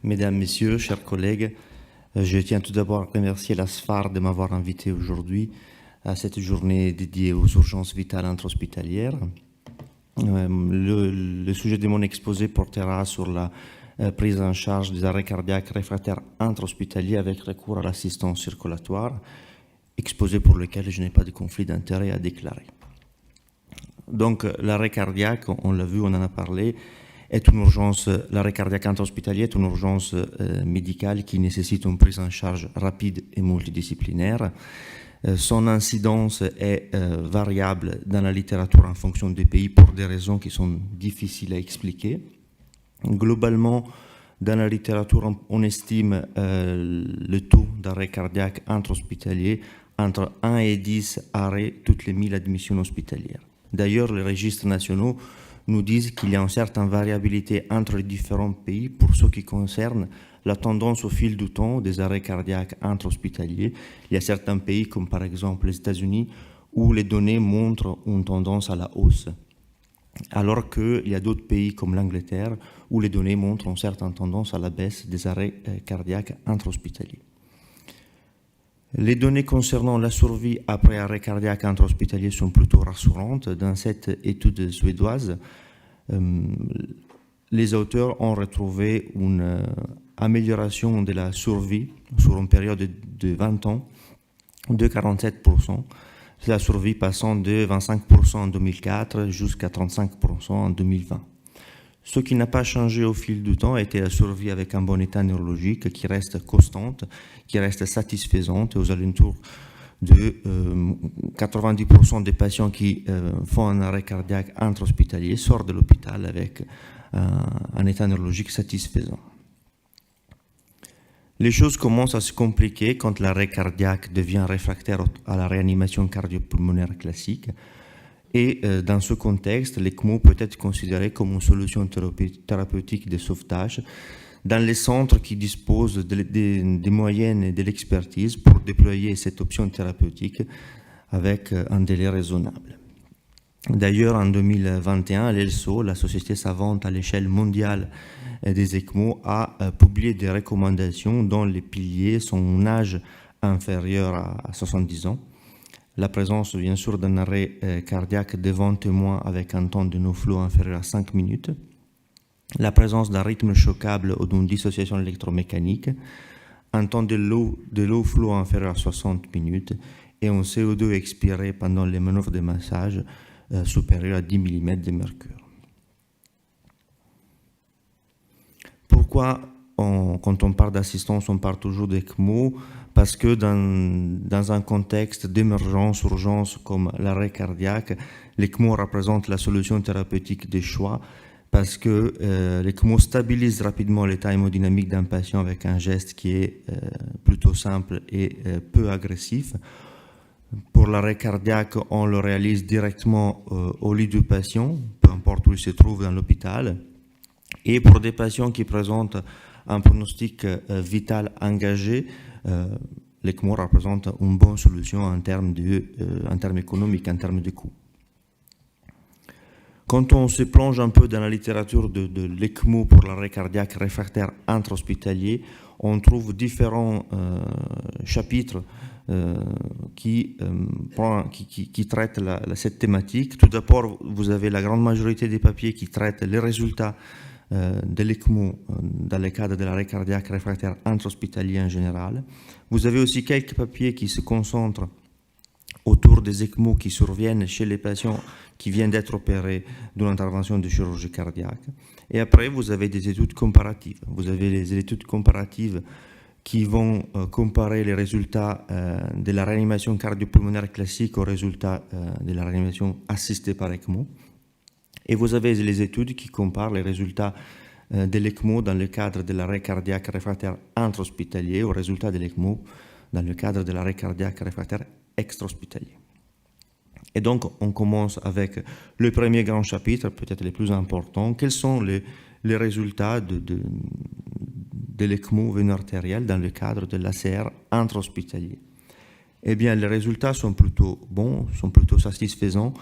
Mesdames, Messieurs, chers collègues, je tiens tout d'abord à remercier la SFAR de m'avoir invité aujourd'hui à cette journée dédiée aux urgences vitales intra-hospitalières. Le sujet de mon exposé portera sur la prise en charge des arrêts cardiaques réfractaires intra-hospitaliers avec recours à l'assistance circulatoire, exposé pour lequel je n'ai pas de conflit d'intérêt à déclarer. Donc l'arrêt cardiaque, on l'a vu, on en a parlé, est une urgence, l'arrêt cardiaque intra-hospitalier est une urgence médicale qui nécessite une prise en charge rapide et multidisciplinaire. Son incidence est variable dans la littérature en fonction des pays pour des raisons qui sont difficiles à expliquer. Globalement, dans la littérature, on estime le taux d'arrêt cardiaque intra-hospitalier entre 1 et 10 arrêts toutes les 1000 admissions hospitalières. D'ailleurs, les registres nationaux nous disent qu'il y a une certaine variabilité entre les différents pays pour ce qui concerne la tendance au fil du temps des arrêts cardiaques intra-hospitaliers. Il y a certains pays, comme par exemple les États-Unis, où les données montrent une tendance à la hausse, alors qu'il y a d'autres pays comme l'Angleterre, où les données montrent une certaine tendance à la baisse des arrêts cardiaques intra-hospitaliers. Les données concernant la survie après arrêt cardiaque intra-hospitalier sont plutôt rassurantes. Dans cette étude suédoise, les auteurs ont retrouvé une amélioration de la survie sur une période de 20 ans de 47%, la survie passant de 25% en 2004 jusqu'à 35% en 2020. Ce qui n'a pas changé au fil du temps était la survie avec un bon état neurologique qui reste constante, qui reste satisfaisante, aux alentours de 90% des patients qui font un arrêt cardiaque intra-hospitalier sortent de l'hôpital avec un état neurologique satisfaisant. Les choses commencent à se compliquer quand l'arrêt cardiaque devient réfractaire à la réanimation cardiopulmonaire classique. Et dans ce contexte, l'ECMO peut être considéré comme une solution thérapeutique de sauvetage dans les centres qui disposent des moyens et de l'expertise pour déployer cette option thérapeutique avec un délai raisonnable. D'ailleurs, en 2021, l'ELSO, la société savante à l'échelle mondiale des ECMO, a publié des recommandations dont les piliers sont un âge inférieur à 70 ans, la présence, bien sûr, d'un arrêt cardiaque devant témoin avec un temps de no-flow inférieur à 5 minutes, la présence d'un rythme choquable ou d'une dissociation électromécanique, un temps de low flow inférieur à 60 minutes et un CO2 expiré pendant les manœuvres de massage supérieur à 10 mm de mercure. Pourquoi, quand on parle d'assistance, on parle toujours d'ECMO? Parce que dans un contexte d'émergence, urgence comme l'arrêt cardiaque, l'ECMO représente la solution thérapeutique de choix parce que l'ECMO stabilise rapidement l'état hémodynamique d'un patient avec un geste qui est plutôt simple et peu agressif. Pour l'arrêt cardiaque, on le réalise directement au lit du patient, peu importe où il se trouve dans l'hôpital. Et pour des patients qui présentent un pronostic vital engagé, l'ECMO représente une bonne solution en termes économiques, en termes de coûts. Quand on se plonge un peu dans la littérature de l'ECMO pour l'arrêt cardiaque réfractaire intra-hospitalier, on trouve différents chapitres qui traitent cette thématique. Tout d'abord, vous avez la grande majorité des papiers qui traitent les résultats de l'ECMO dans le cadre de l'arrêt cardiaque réfractaire intra-hospitalier en général. Vous avez aussi quelques papiers qui se concentrent autour des ECMO qui surviennent chez les patients qui viennent d'être opérés d'une intervention de chirurgie cardiaque. Et après, vous avez des études comparatives. Vous avez les études comparatives qui vont comparer les résultats de la réanimation cardiopulmonaire classique aux résultats de la réanimation assistée par ECMO. Et vous avez les études qui comparent les résultats de l'ECMO dans le cadre de l'arrêt cardiaque réfractaire intra-hospitalier aux résultats de l'ECMO dans le cadre de l'arrêt cardiaque réfractaire extra-hospitalier. Et donc, on commence avec le premier grand chapitre, peut-être le plus important. Quels sont les résultats de l'ECMO veiné artériel dans le cadre de l'ACR intra-hospitalier? Eh bien, les résultats sont plutôt bons, sont plutôt satisfaisants,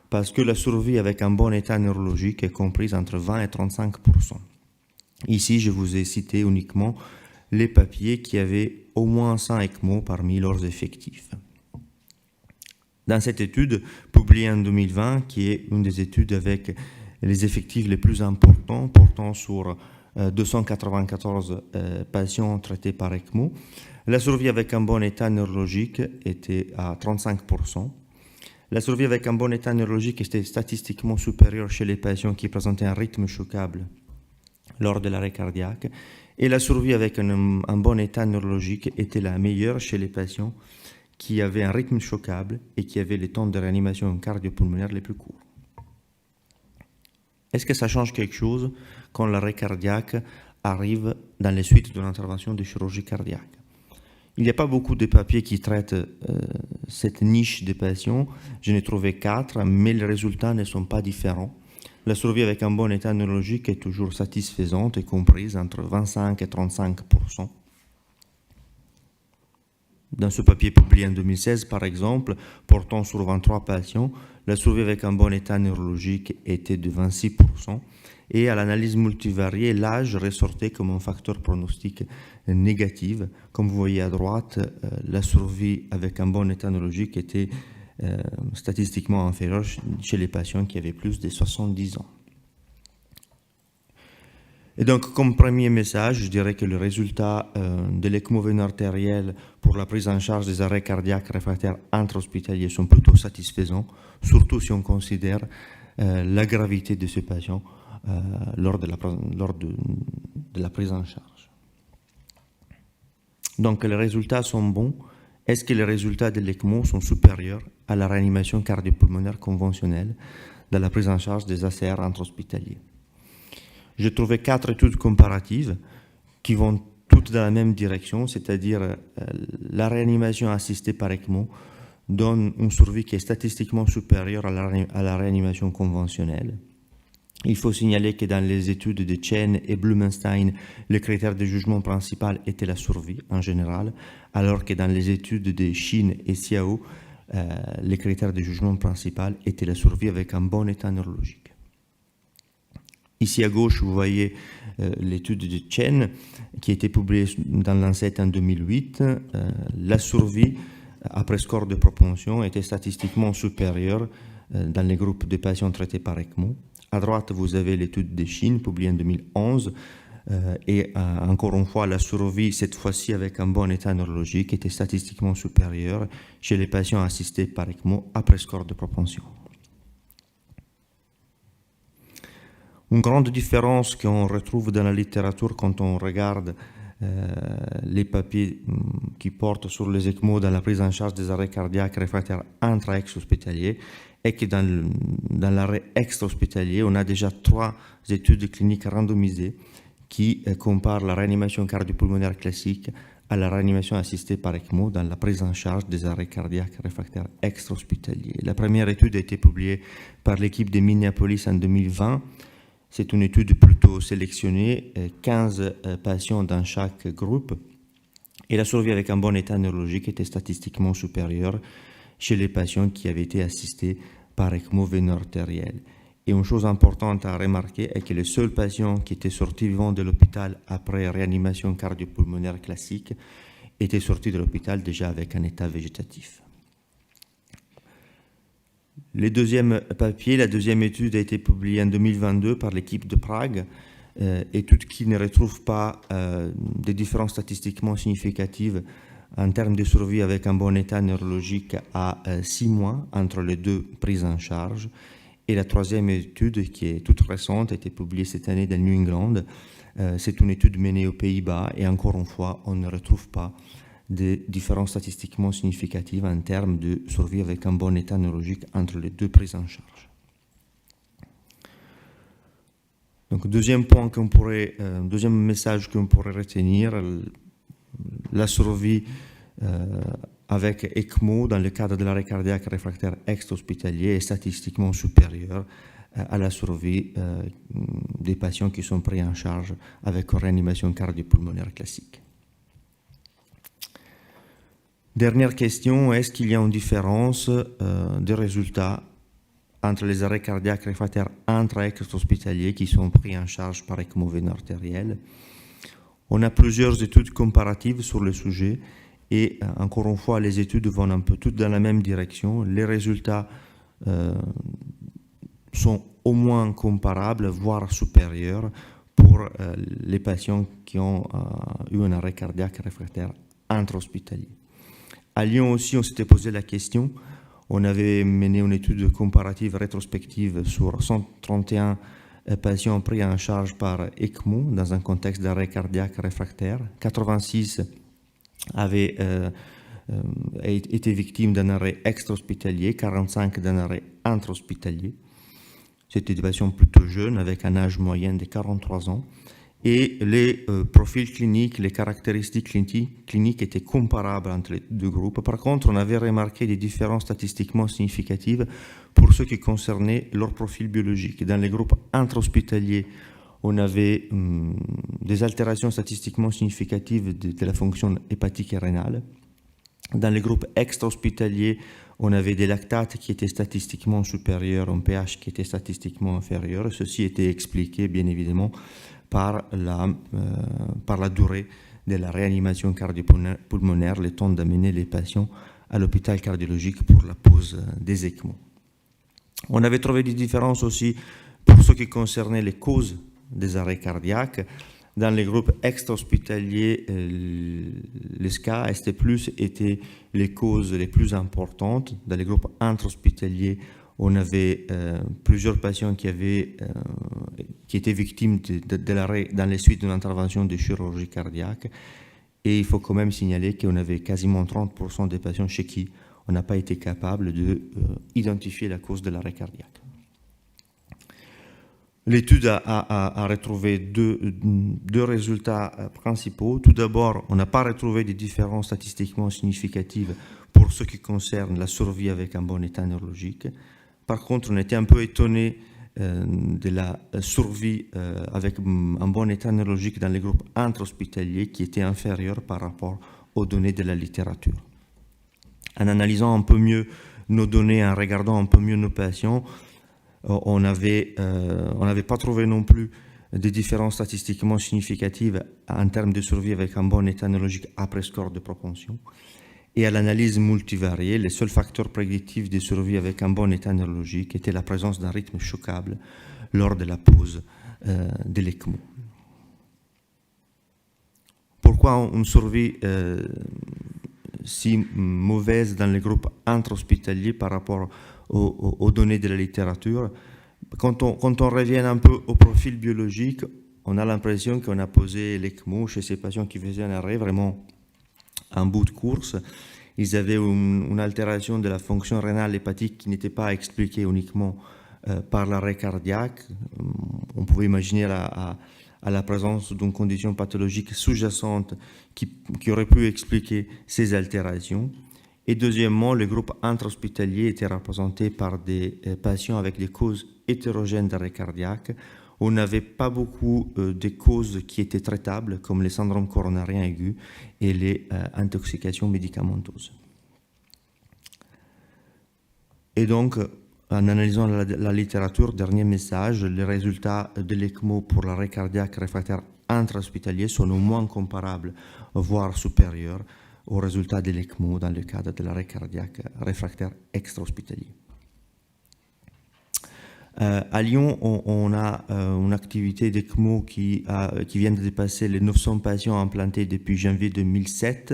parce que la survie avec un bon état neurologique est comprise entre 20 et 35%. Ici, je vous ai cité uniquement les papiers qui avaient au moins 100 ECMO parmi leurs effectifs. Dans cette étude, publiée en 2020, qui est une des études avec les effectifs les plus importants, portant sur 294 patients traités par ECMO, la survie avec un bon état neurologique était à 35%. La survie avec un bon état neurologique était statistiquement supérieure chez les patients qui présentaient un rythme choquable lors de l'arrêt cardiaque, et la survie avec un bon état neurologique était la meilleure chez les patients qui avaient un rythme choquable et qui avaient les temps de réanimation cardio-pulmonaire les plus courts. Est-ce que ça change quelque chose quand l'arrêt cardiaque arrive dans les suites de l'intervention de chirurgie cardiaque? Il n'y a pas beaucoup de papiers qui traitent cette niche des patients. J'en ai trouvé 4, mais les résultats ne sont pas différents. La survie avec un bon état neurologique est toujours satisfaisante et comprise entre 25 et 35%. Dans ce papier publié en 2016, par exemple, portant sur 23 patients, la survie avec un bon état neurologique était de 26%. Et à l'analyse multivariée, l'âge ressortait comme un facteur pronostic négatif. Comme vous voyez à droite, la survie avec un bon état neurologique était statistiquement inférieure chez les patients qui avaient plus de 70 ans. Et donc, comme premier message, je dirais que le résultat de l'ECMO veiné artériel pour la prise en charge des arrêts cardiaques réfractaires intra-hospitaliers sont plutôt satisfaisants, surtout si on considère la gravité de ces patients lors de la prise en charge. Donc, les résultats sont bons. Est-ce que les résultats de l'ECMO sont supérieurs à la réanimation cardiopulmonaire conventionnelle dans la prise en charge des ACR intra-hospitaliers? J'ai trouvé 4 études comparatives qui vont toutes dans la même direction, c'est-à-dire la réanimation assistée par ECMO donne une survie qui est statistiquement supérieure à la réanimation conventionnelle. Il faut signaler que dans les études de Chen et Blumenstein, le critère de jugement principal était la survie en général, alors que dans les études de Shin et Xiao, le critère de jugement principal était la survie avec un bon état neurologique. Ici à gauche, vous voyez l'étude de Chen qui a été publiée dans Lancet en 2008. La survie après score de propension était statistiquement supérieure dans les groupes de patients traités par ECMO. À droite, vous avez l'étude de Chine publiée en 2011 et encore une fois, la survie, cette fois-ci avec un bon état neurologique, était statistiquement supérieure chez les patients assistés par ECMO après score de propension. Une grande différence qu'on retrouve dans la littérature quand on regarde les papiers qui portent sur les ECMO dans la prise en charge des arrêts cardiaques réfractaires intra-ex-hospitaliers est que dans l'arrêt extra-hospitalier, on a déjà 3 études cliniques randomisées qui comparent la réanimation cardiopulmonaire classique à la réanimation assistée par ECMO dans la prise en charge des arrêts cardiaques réfractaires extra-hospitaliers. La première étude a été publiée par l'équipe de Minneapolis en 2020. C'est une étude plutôt sélectionnée, 15 patients dans chaque groupe, et la survie avec un bon état neurologique était statistiquement supérieure chez les patients qui avaient été assistés par ECMO veiné artériel. Et une chose importante à remarquer est que les seuls patients qui étaient sortis vivants de l'hôpital après réanimation cardiopulmonaire classique étaient sortis de l'hôpital déjà avec un état végétatif. Le deuxième papier, la deuxième étude a été publiée en 2022 par l'équipe de Prague, étude qui ne retrouve pas des différences statistiquement significatives en termes de survie avec un bon état neurologique à 6 mois entre les 2 prises en charge. Et la troisième étude, qui est toute récente, a été publiée cette année dans New England. C'est une étude menée aux Pays-Bas et encore une fois, on ne retrouve pas de différences statistiquement significatives en termes de survie avec un bon état neurologique entre les 2 prises en charge. Donc, deuxième message qu'on pourrait retenir, la survie avec ECMO dans le cadre de l'arrêt cardiaque réfractaire extra-hospitalier est statistiquement supérieure à la survie des patients qui sont pris en charge avec une réanimation cardiopulmonaire classique. Dernière question, est-ce qu'il y a une différence des résultats entre les arrêts cardiaques réfractaires intra-extra-hospitaliers qui sont pris en charge par ECMO veineux artériel. On a plusieurs études comparatives sur le sujet et encore une fois, les études vont un peu toutes dans la même direction. Les résultats sont au moins comparables, voire supérieurs pour les patients qui ont eu un arrêt cardiaque réfractaire intra-hospitalier. À Lyon aussi, on s'était posé la question. On avait mené une étude comparative rétrospective sur 131 patients pris en charge par ECMO dans un contexte d'arrêt cardiaque réfractaire. 86 avaient été victimes d'un arrêt extra-hospitalier, 45 d'un arrêt intra-hospitalier. C'était des patients plutôt jeunes avec un âge moyen de 43 ans. Et les profils cliniques, les caractéristiques cliniques étaient comparables entre les deux groupes. Par contre, on avait remarqué des différences statistiquement significatives pour ce qui concernait leur profil biologique. Dans les groupes intra-hospitaliers, on avait des altérations statistiquement significatives de la fonction hépatique et rénale. Dans les groupes extra-hospitaliers, on avait des lactates qui étaient statistiquement supérieurs, un pH qui était statistiquement inférieur. Ceci était expliqué, bien évidemment, par la durée de la réanimation cardiopulmonaire, le temps d'amener les patients à l'hôpital cardiologique pour la pose des ECMO. On avait trouvé des différences aussi pour ce qui concernait les causes des arrêts cardiaques. Dans les groupes extra-hospitaliers, les SCA, ST+, étaient les causes les plus importantes. Dans les groupes intra-hospitaliers, on avait plusieurs patients qui étaient victimes de l'arrêt dans les suites d'une intervention de chirurgie cardiaque. Et il faut quand même signaler qu'on avait quasiment 30% des patients chez qui on n'a pas été capable d'identifier la cause de l'arrêt cardiaque. L'étude a retrouvé deux résultats principaux. Tout d'abord, on n'a pas retrouvé de différences statistiquement significatives pour ce qui concerne la survie avec un bon état neurologique. Par contre, on était un peu étonné de la survie avec un bon état neurologique dans les groupes intra-hospitaliers qui était inférieur par rapport aux données de la littérature. En analysant un peu mieux nos données, en regardant un peu mieux nos patients, on n'avait pas trouvé non plus des différences statistiquement significatives en termes de survie avec un bon état neurologique après score de propension. Et à l'analyse multivariée, les seuls facteurs prédictifs de survie avec un bon état neurologique étaient la présence d'un rythme choquable lors de la pose de l'ECMO. Pourquoi une survie si mauvaise dans les groupes intra-hospitaliers par rapport aux données de la littérature? Quand on revient un peu au profil biologique, on a l'impression qu'on a posé l'ECMO chez ces patients qui faisaient un arrêt vraiment en bout de course. Ils avaient une altération de la fonction rénale hépatique qui n'était pas expliquée uniquement par l'arrêt cardiaque. On pouvait imaginer à la présence d'une condition pathologique sous-jacente qui aurait pu expliquer ces altérations. Et deuxièmement, le groupe intra-hospitalier était représenté par des patients avec des causes hétérogènes d'arrêt cardiaque. On n'avait pas beaucoup de causes qui étaient traitables, comme les syndromes coronariens aigus et les intoxications médicamenteuses. Et donc, en analysant la littérature, dernier message, les résultats de l'ECMO pour l'arrêt cardiaque réfractaire intra-hospitalier sont au moins comparables, voire supérieurs aux résultats de l'ECMO dans le cadre de l'arrêt cardiaque réfractaire extra-hospitalier. À Lyon, on a une activité d'ECMO qui vient de dépasser les 900 patients implantés depuis janvier 2007.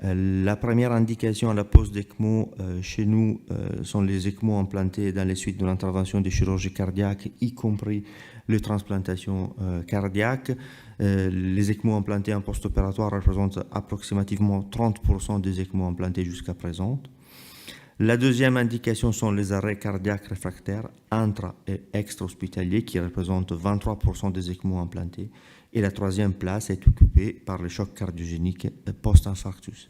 La première indication à la pose d'ECMO chez nous sont les ECMO implantés dans les suites de l'intervention de chirurgie cardiaque, y compris les transplantations cardiaques. Les ECMO implantés en post-opératoire représentent approximativement 30% des ECMO implantés jusqu'à présent. La deuxième indication sont les arrêts cardiaques réfractaires intra- et extra-hospitaliers qui représentent 23% des ECMO implantés. Et la troisième place est occupée par le choc cardiogénique post-infarctus.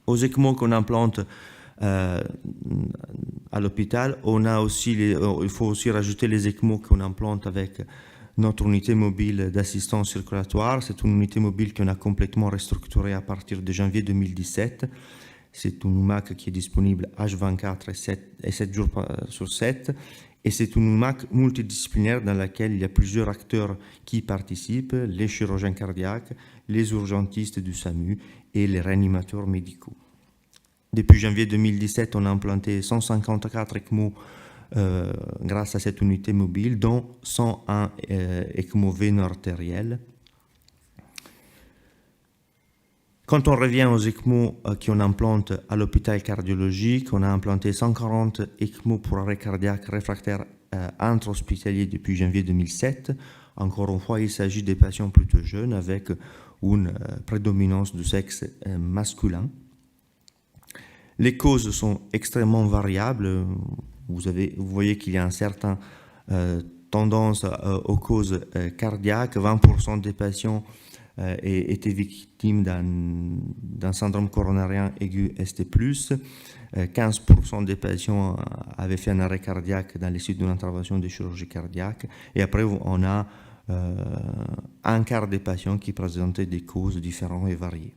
Aux ECMO qu'on implante à l'hôpital, on a aussi il faut aussi rajouter les ECMO qu'on implante avec notre unité mobile d'assistance circulatoire. C'est une unité mobile qu'on a complètement restructurée à partir de janvier 2017. C'est une UMAC qui est disponible H24 et 7 jours sur 7. Et c'est une UMAC multidisciplinaire dans laquelle il y a plusieurs acteurs qui participent, les chirurgiens cardiaques, les urgentistes du SAMU et les réanimateurs médicaux. Depuis janvier 2017, on a implanté 154 ECMO grâce à cette unité mobile, dont 101 ECMO veno-artériels. Quand on revient aux ECMO qu'on implante à l'hôpital cardiologique, on a implanté 140 ECMO pour arrêt cardiaque réfractaire intra-hospitalier depuis janvier 2007. Encore une fois, il s'agit des patients plutôt jeunes avec une prédominance du sexe masculin. Les causes sont extrêmement variables. Vous voyez qu'il y a une certaine tendance aux causes cardiaques. 20% des patients étaient victimes d'un syndrome coronarien aigu ST+. 15% des patients avaient fait un arrêt cardiaque dans les suites d'une intervention de chirurgie cardiaque. Et après, on a un quart des patients qui présentaient des causes différentes et variées.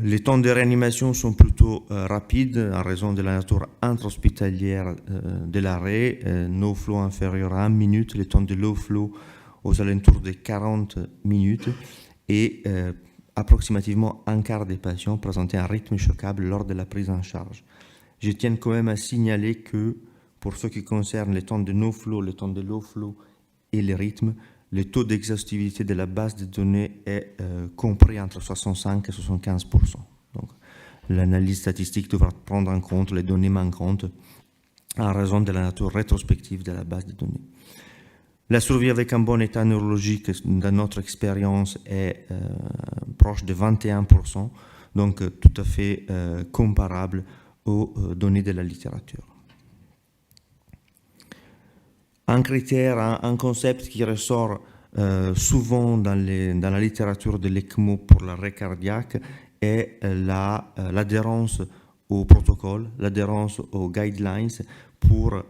Les temps de réanimation sont plutôt rapides en raison de la nature intra-hospitalière de l'arrêt. No flow inférieur à 1 minute, les temps de low flow aux alentours de 40 minutes et approximativement un quart des patients présentaient un rythme choquable lors de la prise en charge. Je tiens quand même à signaler que pour ce qui concerne les temps de no flow, les temps de low flow et les rythmes, le taux d'exhaustivité de la base de données est compris entre 65 et 75%. Donc, l'analyse statistique devra prendre en compte les données manquantes en raison de la nature rétrospective de la base de données. La survie avec un bon état neurologique, dans notre expérience, est proche de 21%, donc tout à fait comparable aux données de la littérature. Un critère, un concept qui ressort souvent dans la littérature de l'ECMO pour l'arrêt cardiaque est l'adhérence au protocole, l'adhérence aux guidelines pour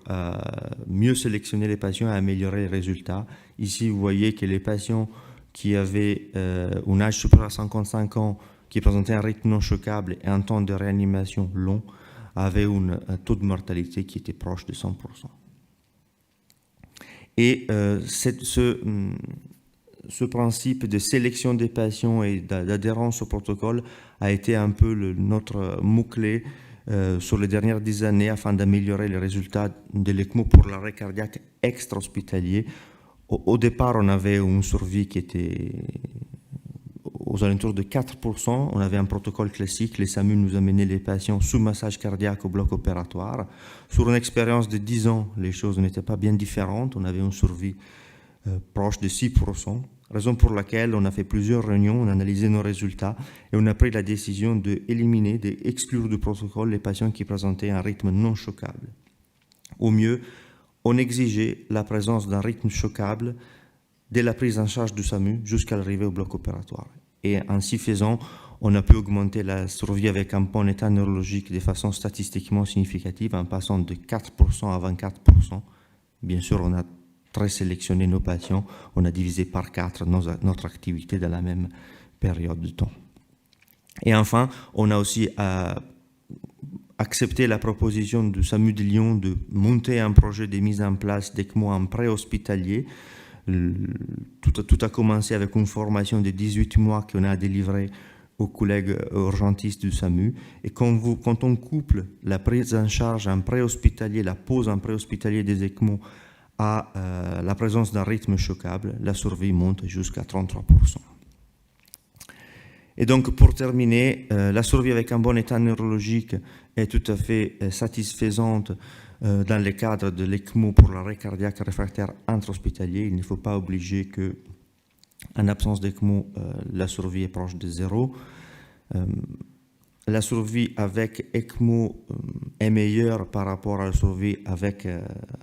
mieux sélectionner les patients et améliorer les résultats. Ici, vous voyez que les patients qui avaient un âge supérieur à 55 ans, qui présentaient un rythme non choquable et un temps de réanimation long, avaient un taux de mortalité qui était proche de 100%. Et ce principe de sélection des patients et d'adhérence au protocole a été un peu notre mot-clé sur les dernières 10 années afin d'améliorer les résultats de l'ECMO pour l'arrêt cardiaque extra-hospitalier. Au départ, on avait une survie qui était aux alentours de 4%. On avait un protocole classique. Les SAMU nous amenaient les patients sous massage cardiaque au bloc opératoire. Sur une expérience de 10 ans, les choses n'étaient pas bien différentes. On avait une survie proche de 6%. Raison pour laquelle on a fait plusieurs réunions, on a analysé nos résultats et on a pris la décision d'éliminer, d'exclure du protocole les patients qui présentaient un rythme non choquable. Au mieux, on exigeait la présence d'un rythme choquable dès la prise en charge du SAMU jusqu'à l'arrivée au bloc opératoire. Et ainsi faisant, on a pu augmenter la survie avec un bon état neurologique de façon statistiquement significative en passant de 4% à 24%. Bien sûr, on a très sélectionné nos patients, on a divisé par 4 notre activité dans la même période de temps. Et enfin, on a aussi accepté la proposition du SAMU de Lyon de monter un projet de mise en place d'ECMO en pré-hospitalier. Tout a commencé avec une formation de 18 mois qu'on a délivrée aux collègues urgentistes du SAMU. Et quand on couple la prise en charge en pré-hospitalier, la pose en pré-hospitalier des ECMO à la présence d'un rythme choquable, la survie monte jusqu'à 33%. Et donc, pour terminer, la survie avec un bon état neurologique est tout à fait satisfaisante dans le cadre de l'ECMO pour l'arrêt cardiaque réfractaire intra-hospitalier. Il ne faut pas obliger qu'en absence d'ECMO, la survie est proche de 0. La survie avec ECMO est meilleure par rapport à la survie avec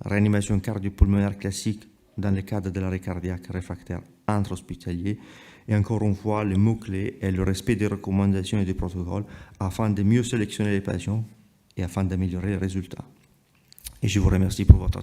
réanimation cardiopulmonaire classique dans le cadre de l'arrêt cardiaque réfractaire intra-hospitalier. Et encore une fois, le mot-clé est le respect des recommandations et des protocoles afin de mieux sélectionner les patients et afin d'améliorer les résultats. Et je vous remercie pour votre attention.